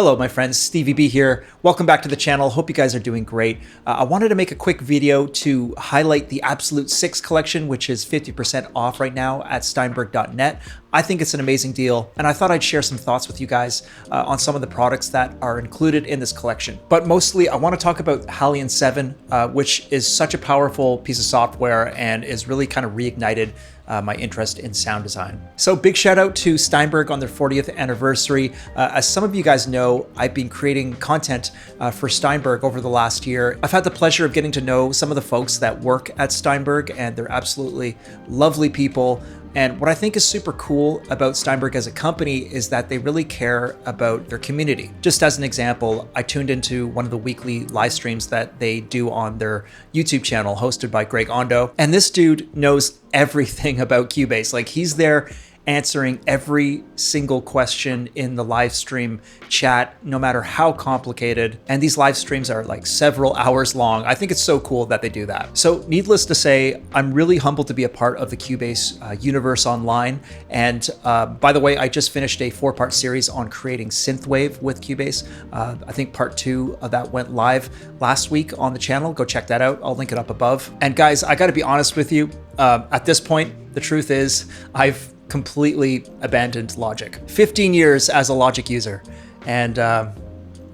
Hello, my friends, Stevie B here. Welcome back to the channel. Hope you guys are doing great. I wanted to make a quick video to highlight the Absolute 6 collection, which is 50% off right now at Steinberg.net. I think it's an amazing deal, and I thought I'd share some thoughts with you guys on some of the products that are included in this collection. But mostly, I want to talk about HALion 7, which is such a powerful piece of software and is really kind of reignited my interest in sound design. So big shout out to Steinberg on their 40th anniversary. As some of you guys know, I've been creating content for Steinberg over the last year. I've had the pleasure of getting to know some of the folks that work at Steinberg, and they're absolutely lovely people. And what I think is super cool about Steinberg as a company is that they really care about their community. Just as an example, I tuned into one of the weekly live streams that they do on their YouTube channel hosted by Greg Ondo. And this dude knows everything about Cubase. Like, he's there answering every single question in the live stream chat, no matter how complicated. And these live streams are like several hours long. I think it's so cool that they do that. So needless to say, I'm really humbled to be a part of the Cubase universe online. And by the way, I just finished a 4-part series on creating synthwave with Cubase. I think part 2 of that went live last week on the channel. Go check that out. I'll link it up above. And guys, I gotta be honest with you. At this point, the truth is I've completely abandoned Logic. 15 years as a Logic user, and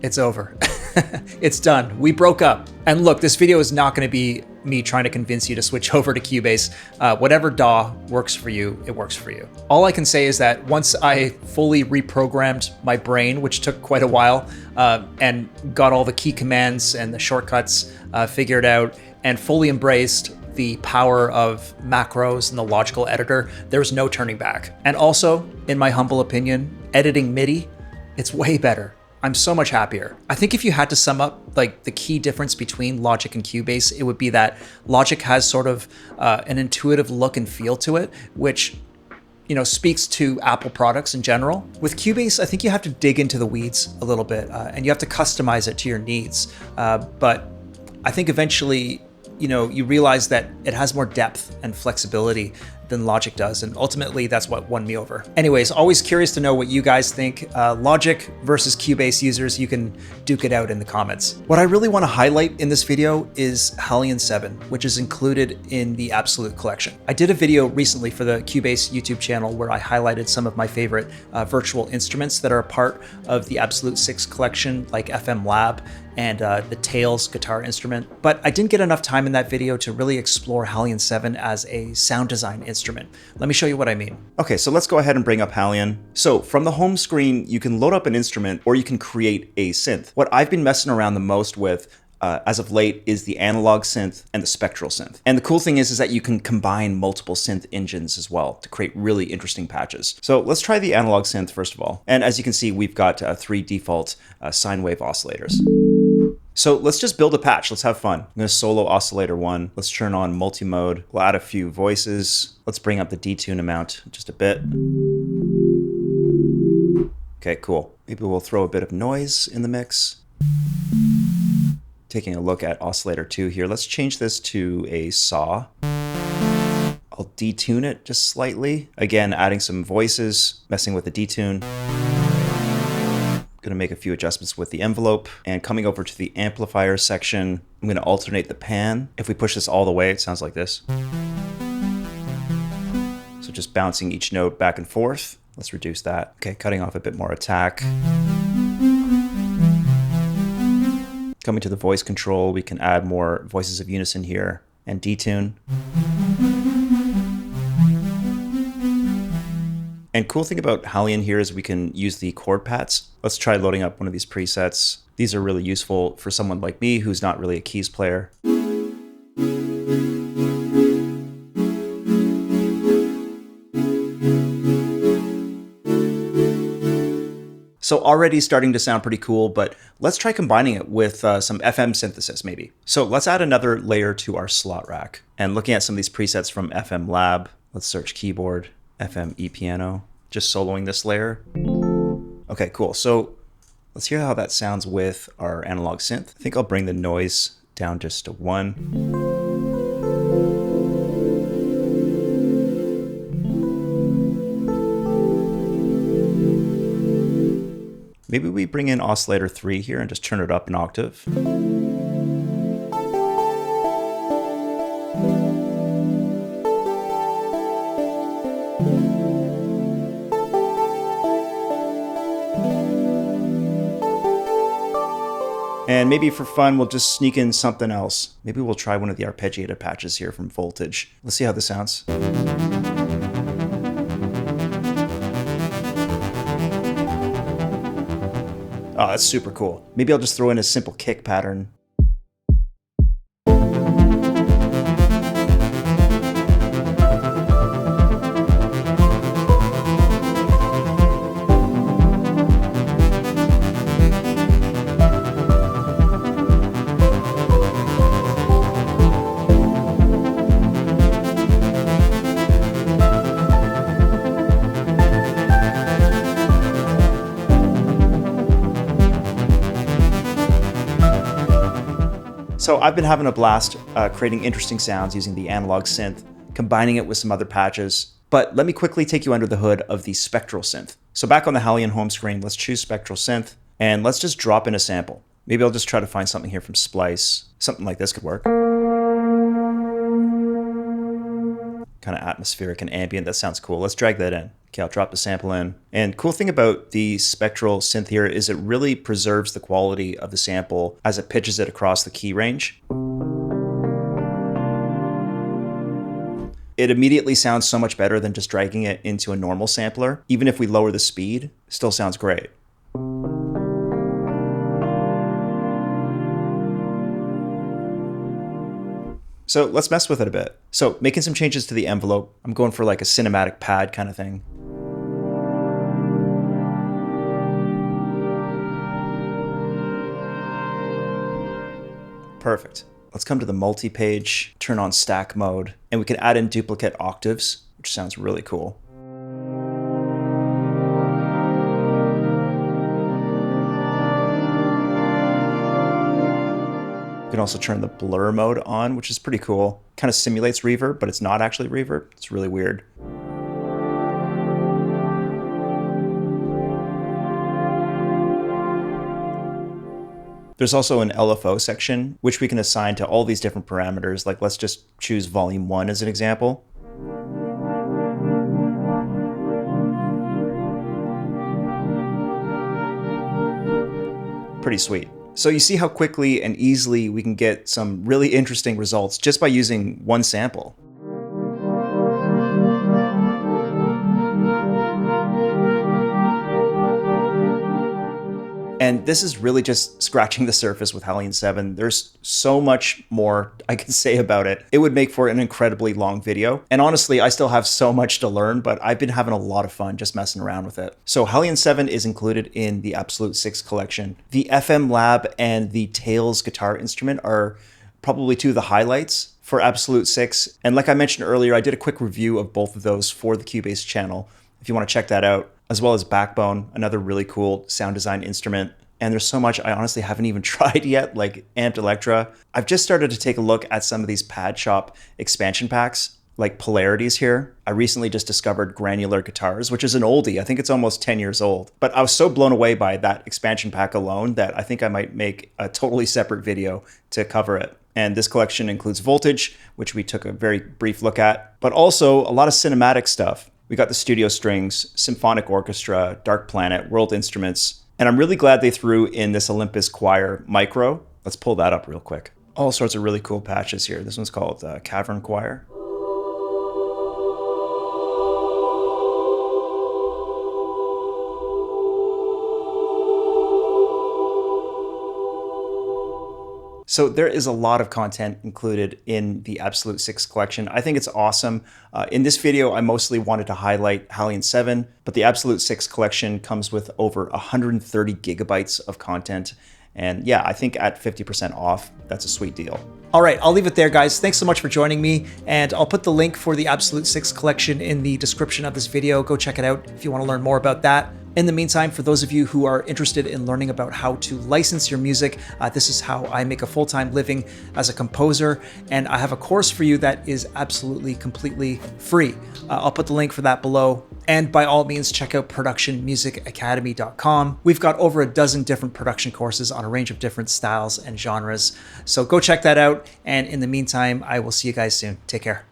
it's over. It's done. We broke up. And look, this video is not going to be me trying to convince you to switch over to Cubase. Whatever DAW works for you, it works for you. All I can say is that once I fully reprogrammed my brain, which took quite a while, and got all the key commands and the shortcuts figured out, and fully embraced the power of macros and the logical editor, there's no turning back. And also, in my humble opinion, editing MIDI, it's way better. I'm so much happier. I think if you had to sum up like the key difference between Logic and Cubase, it would be that Logic has sort of an intuitive look and feel to it, which speaks to Apple products in general. With Cubase, I think you have to dig into the weeds a little bit, and you have to customize it to your needs. But I think eventually, you realize that it has more depth and flexibility than Logic does, and ultimately that's what won me over. Anyways, always curious to know what you guys think. Logic versus Cubase users, you can duke it out in the comments. What I really want to highlight in this video is HALion 7, which is included in the Absolute collection. I did a video recently for the Cubase YouTube channel where I highlighted some of my favorite virtual instruments that are a part of the Absolute 6 collection, like FM Lab and the Tails guitar instrument. But I didn't get enough time in that video to really explore HALion 7 as a sound design instrument. Let me show you what I mean. Okay, so let's go ahead and bring up HALion. So from the home screen, you can load up an instrument or you can create a synth. What I've been messing around the most with as of late is the analog synth and the spectral synth. And the cool thing is that you can combine multiple synth engines as well to create really interesting patches. So let's try the analog synth first of all. And as you can see, we've got 3 default sine wave oscillators. So let's just build a patch. Let's have fun. I'm going to solo oscillator 1. Let's turn on multi-mode. We'll add a few voices. Let's bring up the detune amount just a bit. Okay, cool. Maybe we'll throw a bit of noise in the mix. Taking a look at oscillator 2 here. Let's change this to a saw. I'll detune it just slightly. Again, adding some voices, messing with the detune. Gonna make a few adjustments with the envelope, and coming over to the amplifier section, I'm gonna alternate the pan. If we push this all the way, it sounds like this. So just bouncing each note back and forth. Let's reduce that. Okay, cutting off a bit more attack. Coming to the voice control, we can add more voices of unison here and detune. And cool thing about HALion here is we can use the chord pads. Let's try loading up one of these presets. These are really useful for someone like me who's not really a keys player. So already starting to sound pretty cool, but let's try combining it with some FM synthesis maybe. So let's add another layer to our slot rack. And looking at some of these presets from FM Lab, let's search keyboard. FM E-piano, just soloing this layer. Okay, cool. So let's hear how that sounds with our analog synth. I think I'll bring the noise down just to 1. Maybe we bring in oscillator 3 here and just turn it up an octave. And maybe for fun, we'll just sneak in something else. Maybe we'll try one of the arpeggiated patches here from Voltage. Let's see how this sounds. Oh, that's super cool. Maybe I'll just throw in a simple kick pattern. So I've been having a blast creating interesting sounds using the analog synth, combining it with some other patches. But let me quickly take you under the hood of the Spectral Synth. So back on the HALion home screen, let's choose Spectral Synth, and let's just drop in a sample. Maybe I'll just try to find something here from Splice. Something like this could work. Kind of atmospheric and ambient, that sounds cool. Let's drag that in. Okay, I'll drop the sample in. And cool thing about the Spectral Synth here is it really preserves the quality of the sample as it pitches it across the key range. It immediately sounds so much better than just dragging it into a normal sampler. Even if we lower the speed, it still sounds great. So let's mess with it a bit. So making some changes to the envelope. I'm going for like a cinematic pad kind of thing. Perfect. Let's come to the multi-page, turn on stack mode, and we can add in duplicate octaves, which sounds really cool. You can also turn the blur mode on, which is pretty cool. Kind of simulates reverb, but it's not actually reverb. It's really weird. There's also an LFO section, which we can assign to all these different parameters. Like let's just choose volume 1 as an example. Pretty sweet. So you see how quickly and easily we can get some really interesting results just by using one sample. And this is really just scratching the surface with HALion 7. There's so much more I could say about it. It would make for an incredibly long video. And honestly, I still have so much to learn, but I've been having a lot of fun just messing around with it. So HALion 7 is included in the Absolute 6 collection. The FM Lab and the Tails guitar instrument are probably two of the highlights for Absolute 6. And like I mentioned earlier, I did a quick review of both of those for the Cubase channel, if you want to check that out, as well as Backbone, another really cool sound design instrument. And there's so much I honestly haven't even tried yet, like Amped Electra. I've just started to take a look at some of these Pad Shop expansion packs, like Polarities here. I recently just discovered Granular Guitars, which is an oldie. I think it's almost 10 years old. But I was so blown away by that expansion pack alone that I think I might make a totally separate video to cover it. And this collection includes Voltage, which we took a very brief look at, but also a lot of cinematic stuff. We got the Studio Strings, Symphonic Orchestra, Dark Planet, World Instruments, and I'm really glad they threw in this Olympus Choir Micro. Let's pull that up real quick. All sorts of really cool patches here. This one's called Cavern Choir. So there is a lot of content included in the Absolute 6 collection. I think it's awesome. In this video, I mostly wanted to highlight HALion 7, but the Absolute 6 collection comes with over 130 gigabytes of content. And yeah, I think at 50% off, that's a sweet deal. All right, I'll leave it there, guys. Thanks so much for joining me, and I'll put the link for the Absolute 6 collection in the description of this video. Go check it out if you want to learn more about that. In the meantime, for those of you who are interested in learning about how to license your music, this is how I make a full-time living as a composer, and I have a course for you that is absolutely completely free. I'll put the link for that below. And by all means, check out productionmusicacademy.com. We've got over a dozen different production courses on a range of different styles and genres. So go check that out. And in the meantime, I will see you guys soon. Take care.